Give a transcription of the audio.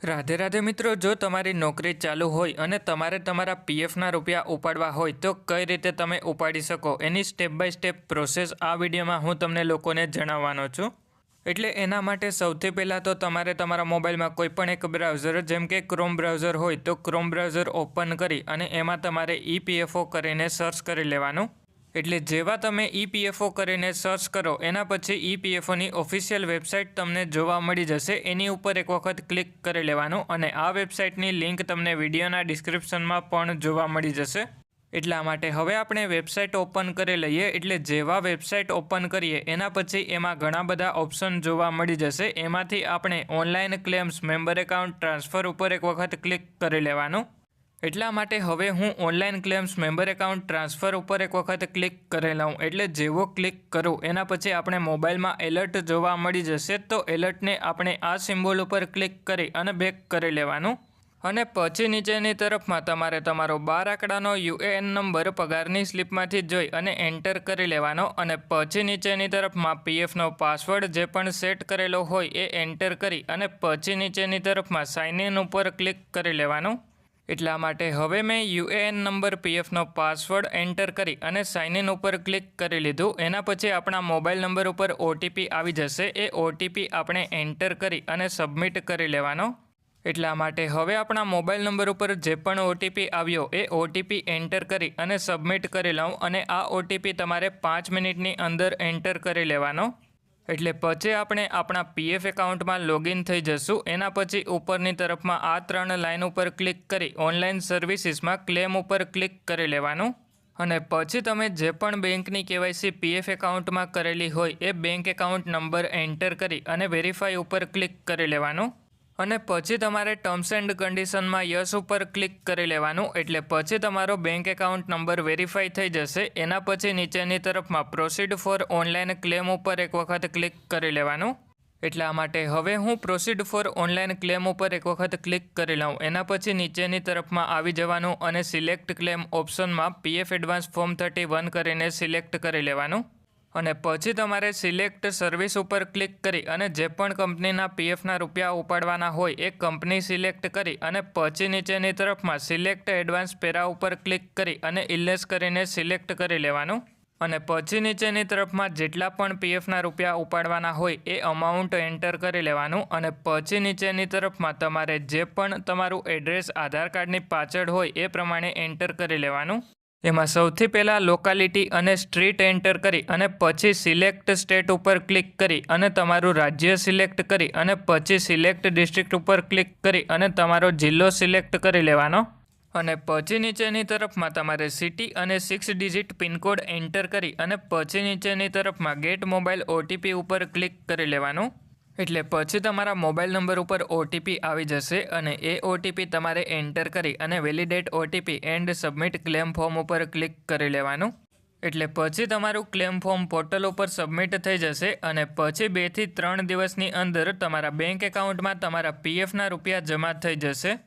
રાધે રાધે મિત્રો, જો તમારી નોકરી ચાલુ હોય અને તમારે તમારા પીએફના રૂપિયા ઉપાડવા હોય તો કઈ રીતે તમે ઉપાડી શકો એની સ્ટેપ બાય સ્ટેપ પ્રોસેસ આ વિડીયોમાં હું તમને લોકોને જણાવવાનો છું. એટલે એના માટે સૌથી પહેલાં તો તમારે તમારા મોબાઈલમાં કોઈ પણ એક બ્રાઉઝર જેમ કે ક્રોમ બ્રાઉઝર હોય તો ક્રોમ બ્રાઉઝર ઓપન કરી અને એમાં તમારે ઈપીએફઓ કરીને સર્ચ કરી લેવાનું. એટલે જેવા તમે ઈપીએફઓ કરીને સર્ચ કરો એના પછી ઈપીએફઓની ઓફિશિયલ વેબસાઇટ તમને જોવા મળી જશે. એની ઉપર એક વખત ક્લિક કરી લેવાનું અને આ વેબસાઇટની લિંક તમને વિડીયોના ડિસ્ક્રિપ્શનમાં પણ જોવા મળી જશે. એટલા માટે હવે આપણે વેબસાઇટ ઓપન કરી લઈએ. એટલે જેવા વેબસાઇટ ઓપન કરીએ એના પછી એમાં ઘણા બધા ઓપ્શન જોવા મળી જશે. એમાંથી આપણે online claims member account transfer ઉપર એક વખત ક્લિક કરી લેવાનું. એટલા માટે હવે હું online claims member account transfer ઉપર એક વખત ક્લિક કરી લઉં. એટલે જેવો ક્લિક કરું એના પછી આપણે મોબાઈલમાં એલર્ટ જોવા મળી જશે. તો એલર્ટને આપણે આ સિમ્બોલ ઉપર ક્લિક કરી અને બેક કરી લેવાનું. અને પછી નીચેની તરફમાં તમારે તમારો 12 આંકડાનો યુએએન નંબર પગારની સ્લિપમાંથી જોઈ અને એન્ટર કરી લેવાનો. અને પછી નીચેની તરફમાં પીએફનો પાસવર્ડ જે પણ સેટ કરેલો હોય એ એન્ટર કરી અને પછી નીચેની તરફમાં સાઇન ઇન ઉપર ક્લિક કરી લેવાનું. એટલા માટે હવે મેં યુએએન નંબર પીએફનો પાસવર્ડ એન્ટર કરી અને સાઇન ઇન ઉપર ક્લિક કરી લીધું. એના પછી આપણા મોબાઈલ નંબર ઉપર ઓટીપી આવી જશે. એ ઓટીપી આપણે એન્ટર કરી અને સબમિટ કરી લેવાનો. એટલા માટે હવે આપણા મોબાઈલ નંબર ઉપર જે પણ ઓટીપી આવ્યો એ ઓટીપી એન્ટર કરી અને સબમિટ કરી લઉં. અને આ ઓટીપી તમારે 5 મિનિટની અંદર એન્ટર કરી લેવાનો. એટલે પછી આપણે આપણા પીએફ એકાઉન્ટમાં લોગિન થઈ જશું. એના પછી ઉપરની તરફમાં આ 3 લાઇન ઉપર ક્લિક કરી ઓનલાઈન સર્વિસીસમાં ક્લેમ ઉપર ક્લિક કરી લેવાનું. અને પછી તમે જે પણ બેંકની કેવાયસી પીએફ એકાઉન્ટમાં કરેલી હોય એ બેંક એકાઉન્ટ નંબર એન્ટર કરી અને વેરીફાઈ ઉપર ક્લિક કરી લેવાનું. અને પછી તમારે ટર્મ્સ એન્ડ કન્ડિશનમાં યસ ઉપર ક્લિક કરી લેવાનું. એટલે પછી તમારો બેંક એકાઉન્ટ નંબર વેરીફાઈ થઈ જશે. એના પછી નીચેની તરફમાં પ્રોસીડ ફોર ઓનલાઈન ક્લેમ ઉપર એક વખત ક્લિક કરી લેવાનું. એટલા માટે હવે હું પ્રોસીડ ફોર ઓનલાઈન ક્લેમ ઉપર એક વખત ક્લિક કરી લઉં. એના પછી નીચેની તરફમાં આવી જવાનું અને સિલેક્ટ ક્લેમ ઓપ્શનમાં પીએફ એડવાન્સ ફોર્મ 31 કરીને સિલેક્ટ કરી લેવાનું. અને પછી તમારે સિલેક્ટ સર્વિસ ઉપર ક્લિક કરી અને જે પણ કંપનીના પીએફના રૂપિયા ઉપાડવાના હોય એ કંપની સિલેક્ટ કરી અને પછી નીચેની તરફમાં સિલેક્ટ એડવાન્સ પેરા ઉપર ક્લિક કરી અને ઇલેસ કરીને સિલેક્ટ કરી લેવાનું. અને પછી નીચેની તરફમાં જેટલા પણ પીએફના રૂપિયા ઉપાડવાના હોય એ અમાઉન્ટ એન્ટર કરી લેવાનું. અને પછી નીચેની તરફમાં તમારે જે પણ તમારું એડ્રેસ આધાર કાર્ડની પાછળ હોય એ પ્રમાણે એન્ટર કરી લેવાનું. એમાં સૌથી પહેલાં લોકાલિટી અને સ્ટ્રીટ એન્ટર કરી અને પછી સિલેક્ટ સ્ટેટ ઉપર ક્લિક કરી અને તમારું રાજ્ય સિલેક્ટ કરી અને પછી સિલેક્ટ ડિસ્ટ્રિક્ટ ઉપર ક્લિક કરી અને તમારો જિલ્લો સિલેક્ટ કરી લેવાનો. અને પછી નીચેની તરફમાં તમારે સિટી અને 6 ડિજિટ પિનકોડ એન્ટર કરી અને પછી નીચેની તરફમાં ગેટ મોબાઈલ ઓટીપી ઉપર ક્લિક કરી લેવાનું. એટલે પછી તમારા મોબાઈલ નંબર ઉપર ઓટીપી આવી જશે અને એ ઓટીપી તમારે એન્ટર કરી અને validate OTP and submit claim form ઉપર ક્લિક કરી લેવાનું. એટલે પછી તમારું ક્લેમ ફોર્મ પોર્ટલ ઉપર સબમિટ થઈ જશે અને પછી 2 થી 3 દિવસની અંદર તમારા બેંક એકાઉન્ટમાં તમારા પીએફના રૂપિયા જમા થઈ જશે.